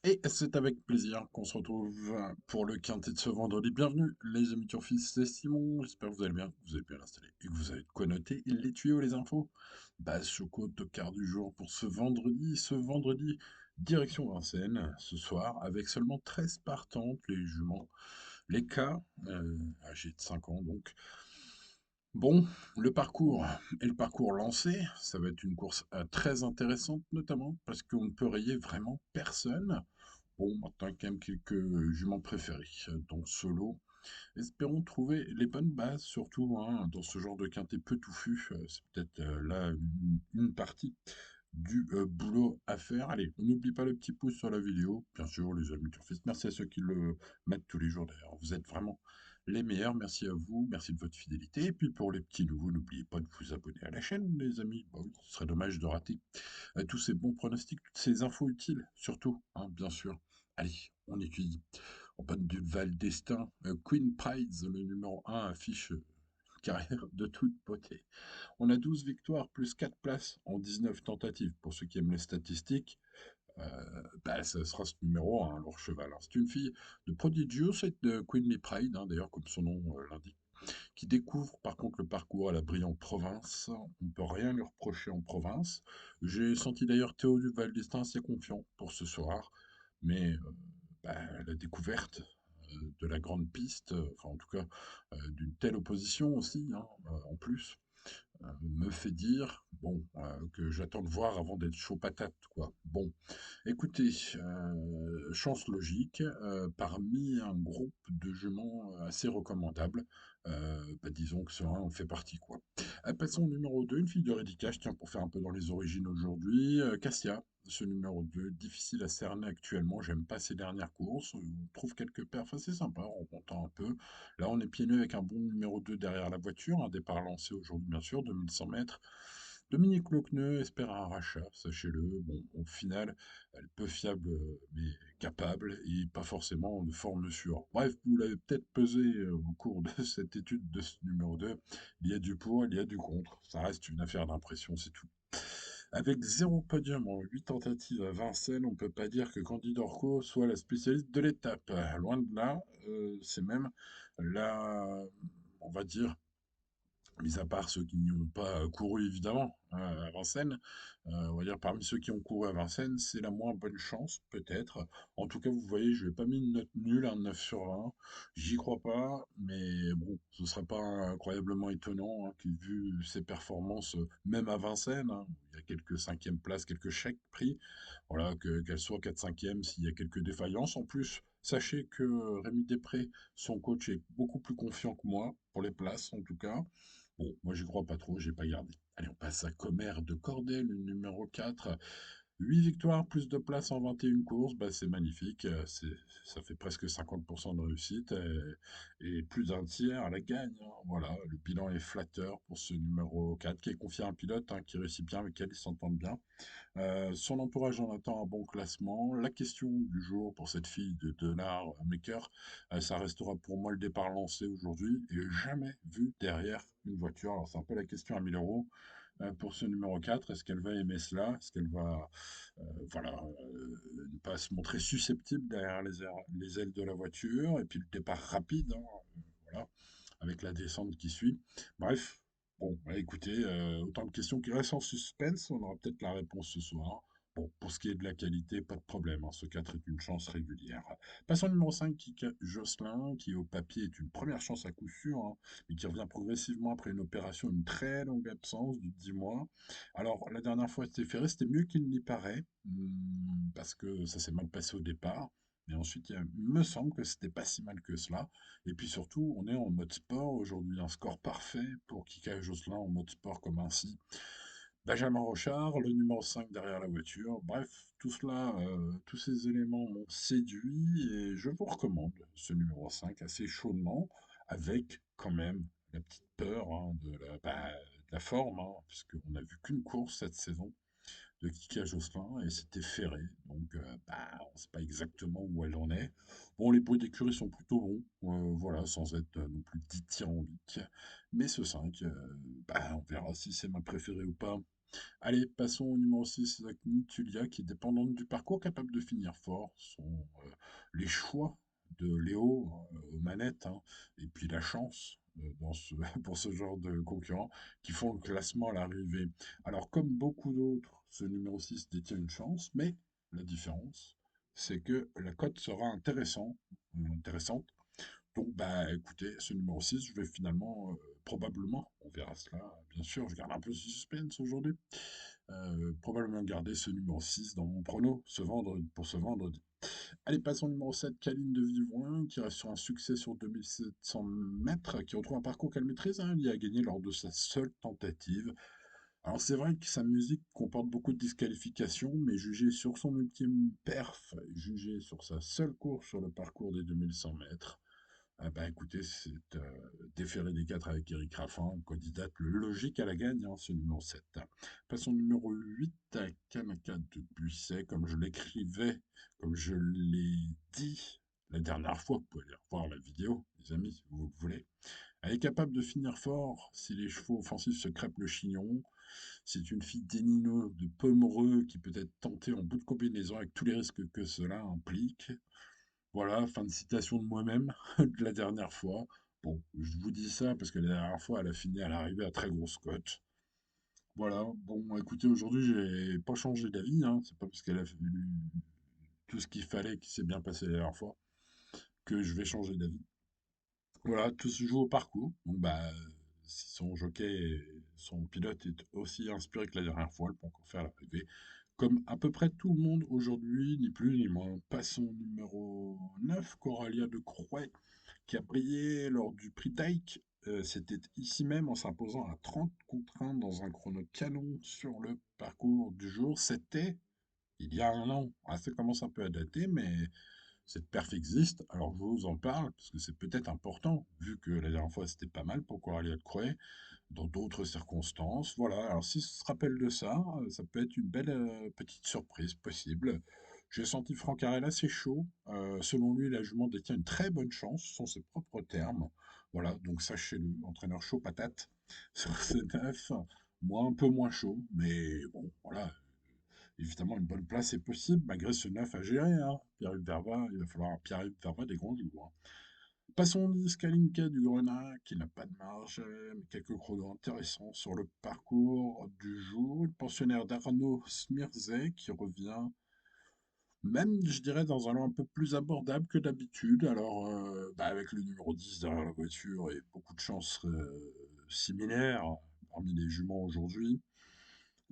Et c'est avec plaisir qu'on se retrouve pour le quintet de ce vendredi. Bienvenue, les amis turfistes, c'est Simon. J'espère que vous allez bien, que vous êtes bien installés et que vous avez de quoi noter les tuyaux, les infos. Base Choco, quart du jour pour ce vendredi. Ce vendredi, direction Vincennes, ce soir, avec seulement 13 partantes, les juments. Les cas, âgés de 5 ans donc. Bon, le parcours et le parcours lancé, ça va être une course très intéressante, notamment parce qu'on ne peut rayer vraiment personne. Bon, maintenant, quand même quelques juments préférés dans ce lot. Espérons trouver les bonnes bases, surtout hein, dans ce genre de quintet peu touffu. C'est peut-être là une partie du boulot à faire. Allez, on n'oublie pas le petit pouce sur la vidéo, bien sûr, les amis turfistes. Merci à ceux qui le mettent tous les jours d'ailleurs. Vous êtes vraiment les meilleurs. Merci à vous, merci de votre fidélité. Et puis pour les petits nouveaux, n'oubliez pas de vous abonner à la chaîne, les amis. Bah oui, ce serait dommage de rater tous ces bons pronostics, toutes ces infos utiles, surtout, hein, bien sûr. Allez, on étudie. En panne du Val d'Estaing, Queen Pride, le numéro 1, affiche une carrière de toute beauté. On a 12 victoires plus 4 places en 19 tentatives. Pour ceux qui aiment les statistiques, bah, ça sera ce numéro 1, leur cheval. Alors, c'est une fille de Prodigious, c'est de Queenly Pride, hein, d'ailleurs, comme son nom l'indique, qui découvre par contre le parcours à la brillante province. On ne peut rien lui reprocher en province. J'ai senti d'ailleurs Théo du Val d'Estaing assez confiant pour ce soir, mais bah, la découverte de la grande piste, enfin en tout cas d'une telle opposition aussi, hein, en plus, me fait dire bon que j'attends de voir avant d'être chaud patate quoi. Bon, écoutez, chance logique parmi un groupe de juments assez recommandables. Bah, disons que ce en fait partie quoi. Passons au numéro 2, une fille de Rédicache, tiens pour faire un peu dans les origines aujourd'hui, Cassia. Ce numéro 2, difficile à cerner actuellement, j'aime pas ses dernières courses, on trouve quelques perfs assez sympas, on entend un peu. Là, on est pieds nus avec un bon numéro 2 derrière la voiture, un départ lancé aujourd'hui, bien sûr, 2100 mètres. Dominique Lochneux espère un rachat, sachez-le. Bon, au final, elle est peu fiable, mais capable, et pas forcément de forme sûre. Bref, vous l'avez peut-être pesé au cours de cette étude de ce numéro 2. Il y a du pour, il y a du contre. Ça reste une affaire d'impression, c'est tout. Avec zéro podium en 8 tentatives à Vincennes, on ne peut pas dire que Candido Orco soit la spécialiste de l'étape. Loin de là, c'est même la, on va dire, mis à part ceux qui n'y ont pas couru évidemment à Vincennes, on va dire parmi ceux qui ont couru à Vincennes, c'est la moins bonne chance, peut-être. En tout cas, vous voyez, je n'ai pas mis une note nulle, un 9 sur 20. J'y crois pas, mais bon, ce ne serait pas incroyablement étonnant, hein, vu ses performances, même à Vincennes, hein, où il y a quelques cinquièmes places, quelques chèques pris, voilà, qu'elle soit 4-5e s'il y a quelques défaillances. En plus, sachez que Rémi Després, son coach, est beaucoup plus confiant que moi, pour les places en tout cas. Bon, moi j'y crois pas trop, j'ai pas gardé. Allez, on passe à Commère de Cordel, le numéro 4. 8 victoires, plus de places en 21 courses, bah, c'est magnifique. Ça fait presque 50% de réussite et plus d'un tiers à la gagne, hein. Voilà, le bilan est flatteur pour ce numéro 4 qui est confié à un pilote hein, qui réussit bien, avec lequel ils s'entendent bien. Son entourage en attend un bon classement. La question du jour pour cette fille de Denard Maker, ça restera pour moi le départ lancé aujourd'hui et jamais vu derrière une voiture. Alors c'est un peu la question à 1000 euros pour ce numéro 4. Est-ce qu'elle va aimer cela? Est-ce qu'elle va voilà, ne pas se montrer susceptible derrière les ailes de la voiture? Et puis le départ rapide, hein, voilà, avec la descente qui suit. Bref, bon, bah, écoutez, autant de questions qui restent en suspense. On aura peut-être la réponse ce soir. Bon, pour ce qui est de la qualité, pas de problème, hein, ce 4 est une chance régulière. Passons au numéro 5, Kika Jocelyn, qui au papier est une première chance à coup sûr, hein, mais qui revient progressivement après une opération, une très longue absence de 10 mois. Alors, la dernière fois, c'était ferré, c'était mieux qu'il n'y paraît, parce que ça s'est mal passé au départ. Mais ensuite, il me semble que c'était pas si mal que cela. Et puis surtout, on est en mode sport aujourd'hui, un score parfait pour Kika et Jocelyn en mode sport comme ainsi. Benjamin Rochard, le numéro 5 derrière la voiture. Bref, tout cela, tous ces éléments m'ont séduit et je vous recommande ce numéro 5 assez chaudement, avec quand même la petite peur hein, de la forme, hein, puisqu'on n'a vu qu'une course cette saison de Kika Jocelyn et c'était ferré. Donc, bah, on ne sait pas exactement où elle en est. Bon, les bruits d'écurie sont plutôt bons, voilà, sans être non plus dithyrambiques. Mais ce 5, bah, on verra si c'est ma préférée ou pas. Allez, passons au numéro 6, Tulia, qui est dépendante du parcours, capable de finir fort. Sont les choix de Léo aux manettes, hein, et puis la chance pour ce genre de concurrents qui font le classement à l'arrivée. Alors, comme beaucoup d'autres, ce numéro 6 détient une chance, mais la différence, c'est que la cote sera intéressante. Donc, bah, écoutez, ce numéro 6, je vais finalement, probablement, on verra cela, bien sûr, je garde un peu de suspense aujourd'hui, probablement garder ce numéro 6 dans mon prono pour ce vendredi. Allez, passons au numéro 7, Caline de Vivoin, qui reste sur un succès sur 2700 mètres, qui retrouve un parcours qu'elle maîtrise, hein, il y a gagné lors de sa seule tentative. Alors c'est vrai que sa musique comporte beaucoup de disqualifications, mais jugé sur son ultime perf, jugé sur sa seule course sur le parcours des 2100 mètres, ah bah écoutez, c'est déféré des 4 avec Eric Raffin, candidate logique à la gagne, hein, ce numéro 7. Passons au numéro 8, à Kanaka de Buisset, comme je l'écrivais, comme je l'ai dit la dernière fois, vous pouvez aller revoir la vidéo, les amis, si vous le voulez. Elle est capable de finir fort si les chevaux offensifs se crêpent le chignon. C'est une fille d'Enino de Pomereux qui peut être tentée en bout de combinaison avec tous les risques que cela implique. Voilà, fin de citation de moi-même de la dernière fois. Bon, je vous dis ça parce que la dernière fois, elle a fini à l'arrivée à très grosse cote. Voilà, bon, écoutez, aujourd'hui, j'ai pas changé d'avis, hein. C'est pas parce qu'elle a fait tout ce qu'il fallait qui s'est bien passé la dernière fois que je vais changer d'avis. Voilà, tout se joue au parcours. Donc, bah, si son jockey, son pilote est aussi inspiré que la dernière fois, elle peut encore faire l'arrivée. Comme à peu près tout le monde aujourd'hui, ni plus ni moins. Passons au numéro 9, Coralia de Croix, qui a brillé lors du prix Taïk. C'était ici même en s'imposant à 30 contre 1 dans un chrono canon sur le parcours du jour. C'était il y a un an. Ah, ça commence un peu à dater, mais cette perf existe. Alors je vous en parle, parce que c'est peut-être important, vu que la dernière fois c'était pas mal pour Coralia de Croix, dans d'autres circonstances. Voilà, alors s'il se rappelle de ça, ça peut être une belle petite surprise possible. J'ai senti Franck Harel assez chaud. Selon lui, la jument détient une très bonne chance, ce sont ses propres termes. Voilà, donc sachez-le, entraîneur chaud patate sur ce 9. Moi, un peu moins chaud, mais bon, voilà. Évidemment, une bonne place est possible, malgré ce 9 à gérer, hein. Pierre-Yves Verva, il va falloir Pierre-Yves Verva des grands jours, hein. Passons au Skalinka du Grenat, qui n'a pas de marge, mais quelques chronos intéressants sur le parcours du jour. Le pensionnaire d'Arnaud Smirzek, qui revient, même, je dirais, dans un lot un peu plus abordable que d'habitude. Alors, bah, avec le numéro 10 derrière la voiture et beaucoup de chances similaires parmi les juments aujourd'hui,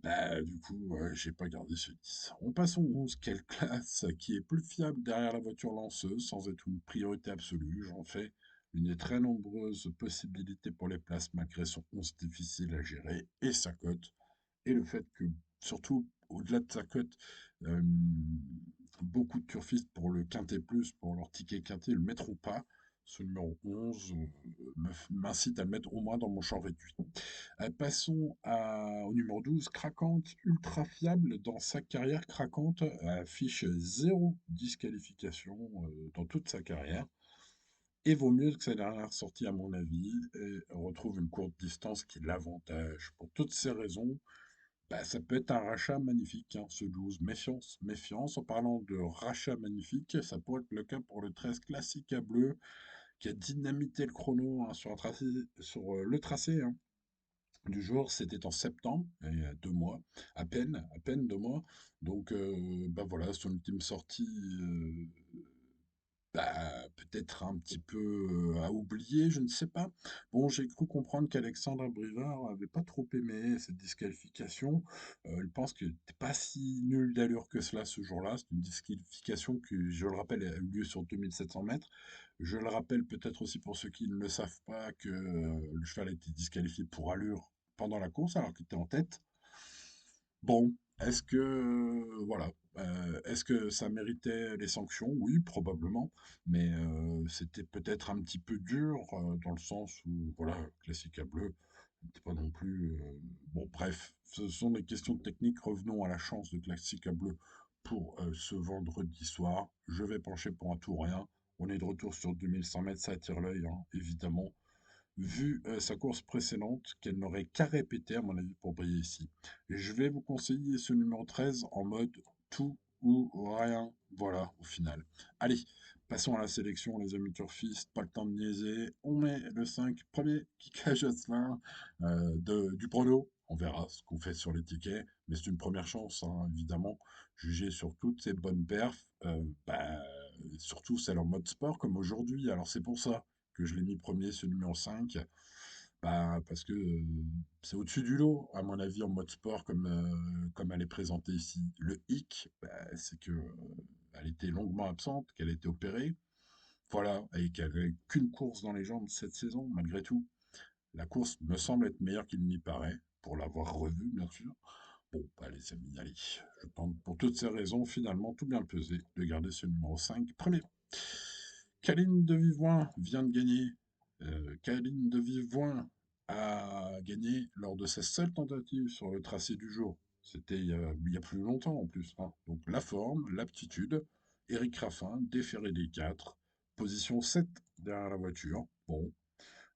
bah, du coup, j'ai pas gardé ce 10. On passe au 11, quelle classe, qui est plus fiable derrière la voiture lanceuse, sans être une priorité absolue. J'en fais une des très nombreuses possibilités pour les places, malgré son 11 difficile à gérer et sa cote. Et le fait que, surtout, au-delà de sa cote, euh, beaucoup de turfistes pour le Quintet Plus, pour leur ticket Quintet, ne le mettront pas. Ce numéro 11 m'incite à le mettre au moins dans mon champ réduit. Passons au numéro 12, Craquante, ultra fiable dans sa carrière. Craquante affiche zéro disqualification dans toute sa carrière. Et vaut mieux que sa dernière sortie, à mon avis, et retrouve une courte distance qui l'avantage. Pour toutes ces raisons, bah, ça peut être un rachat magnifique, hein, ce 12. Méfiance, méfiance. En parlant de rachat magnifique, ça pourrait être le cas pour le 13 classique à bleu, qui a dynamité le chrono, hein, sur le tracé, hein, du jour. C'était en septembre, il y a 2 mois, à peine 2 mois. Donc, bah voilà, son ultime sortie, bah, peut-être un petit peu à oublier, je ne sais pas. Bon, j'ai cru comprendre qu'Alexandre Brivard avait pas trop aimé cette disqualification. Il pense qu'il n'était pas si nul d'allure que cela ce jour-là. C'est une disqualification qui, je le rappelle, a eu lieu sur 2700 mètres. Je le rappelle peut-être aussi pour ceux qui ne le savent pas que le cheval a été disqualifié pour allure pendant la course alors qu'il était en tête. Bon, est-ce que, voilà, est-ce que ça méritait les sanctions? Oui, probablement, mais c'était peut-être un petit peu dur, dans le sens où, voilà, Classica Bleu n'était pas non plus, bon, bref, ce sont des questions techniques. Revenons à la chance de Classica Bleu pour ce vendredi soir. Je vais pencher pour un tout ou rien. On est de retour sur 2100 mètres, ça attire l'œil, hein, évidemment. vu sa course précédente, qu'elle n'aurait qu'à répéter, à mon avis, pour briller ici. Et je vais vous conseiller ce numéro 13 en mode tout ou rien. Voilà, au final. Allez, passons à la sélection, les amis turfistes. Pas le temps de niaiser. On met le 5 premier Kika Jocelyn du prono. On verra ce qu'on fait sur les tickets. Mais c'est une première chance, hein, évidemment. Juger sur toutes ces bonnes perfs. Surtout celle en mode sport comme aujourd'hui. Alors c'est pour ça que je l'ai mis premier, ce numéro 5, bah, parce que c'est au-dessus du lot, à mon avis, en mode sport, comme elle est présentée ici. Le hic, bah, c'est que elle était longuement absente, qu'elle a été opérée, voilà, et qu'elle n'avait qu'une course dans les jambes cette saison, malgré tout. La course me semble être meilleure qu'il n'y paraît, pour l'avoir revue, bien sûr. Bon, bah, les amis, allez, je tente pour toutes ces raisons, finalement, tout bien pesé, de garder ce numéro 5 premier. Caline de Vivoin vient de gagner. Caline de Vivoin a gagné lors de sa seule tentative sur le tracé du jour. C'était il y a plus longtemps en plus, hein. Donc la forme, l'aptitude, Eric Raffin, déféré des 4, position 7 derrière la voiture. Bon,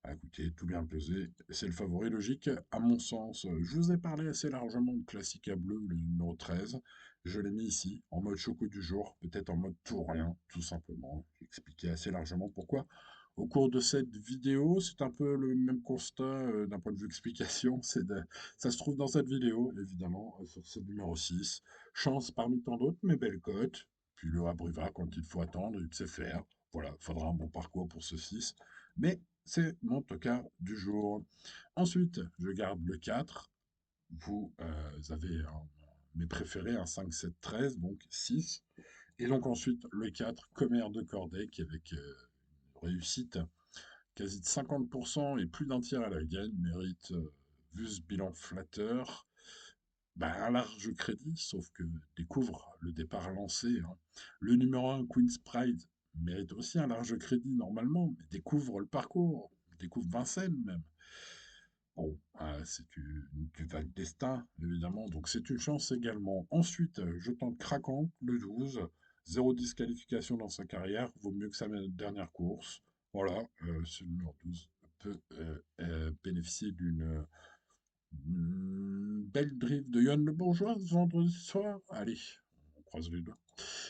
ah, écoutez, tout bien pesé, c'est le favori logique à mon sens. Je vous ai parlé assez largement de Classica Bleu, le numéro 13. Je l'ai mis ici, en mode choco du jour, peut-être en mode tout rien, tout simplement. J'ai expliqué assez largement pourquoi. Au cours de cette vidéo, c'est un peu le même constat d'un point de vue explication. Ça se trouve dans cette vidéo, évidemment, sur ce numéro 6. Chance parmi tant d'autres, mais belle cote. Puis le abreuva quand il faut attendre, il sait faire. Voilà, faudra un bon parcours pour ce 6. Mais c'est mon tocard du jour. Ensuite, je garde le 4. Vous avez mes préférés, un 5, 7, 13, donc 6. Et donc ensuite, le 4, Commère de Corday, qui avec une réussite quasi de 50% et plus d'un tiers à la gagne, mérite, vu ce bilan flatteur, bah, un large crédit, sauf que découvre le départ lancé, hein. Le numéro 1, Queen's Pride, mérite aussi un large crédit normalement, mais découvre le parcours, découvre Vincennes même. Bon, c'est du vague destin, évidemment, donc c'est une chance également. Ensuite, je tente Craquant, le 12, zéro disqualification dans sa carrière, vaut mieux que sa dernière course. Voilà, ce numéro 12 peut bénéficier d'une belle drift de Yann Le Bourgeois ce vendredi soir. Allez, on croise les doigts.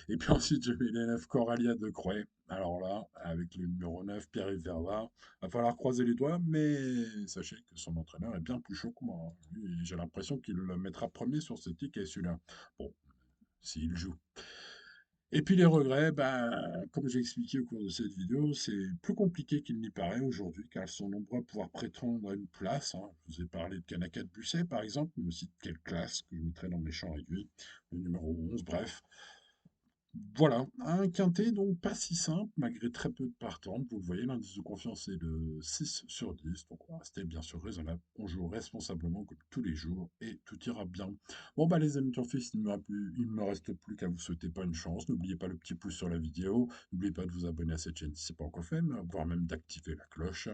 Et puis ensuite, j'ai mis les 9 Coralia de Croix. Alors là, avec le numéro 9, Pierre-Yves Verva, va falloir croiser les doigts, mais sachez que son entraîneur est bien plus chaud que moi. Lui, j'ai l'impression qu'il le mettra premier sur ce ticket, celui-là. Bon, s'il joue. Et puis les regrets, comme j'ai expliqué au cours de cette vidéo, c'est plus compliqué qu'il n'y paraît aujourd'hui, car elles sont nombreux à pouvoir prétendre à une place, hein. Je vous ai parlé de Kanaka de Busset, par exemple, mais aussi de quelle classe que je mettrais dans mes champs réduits, le numéro 11, bref. Voilà, un quintet donc pas si simple, malgré très peu de partantes. Vous le voyez, l'indice de confiance est de 6 sur 10, donc on va rester bien sûr raisonnable. On joue responsablement comme tous les jours et tout ira bien. Bon bah les amis turfistes, il ne me reste plus qu'à vous souhaiter pas une chance. N'oubliez pas le petit pouce sur la vidéo, n'oubliez pas de vous abonner à cette chaîne si ce n'est pas encore fait, voire même d'activer la cloche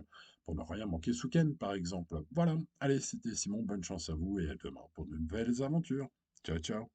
pour ne rien manquer ce week-end par exemple. Voilà, allez c'était Simon, bonne chance à vous et à demain pour de nouvelles aventures. Ciao ciao.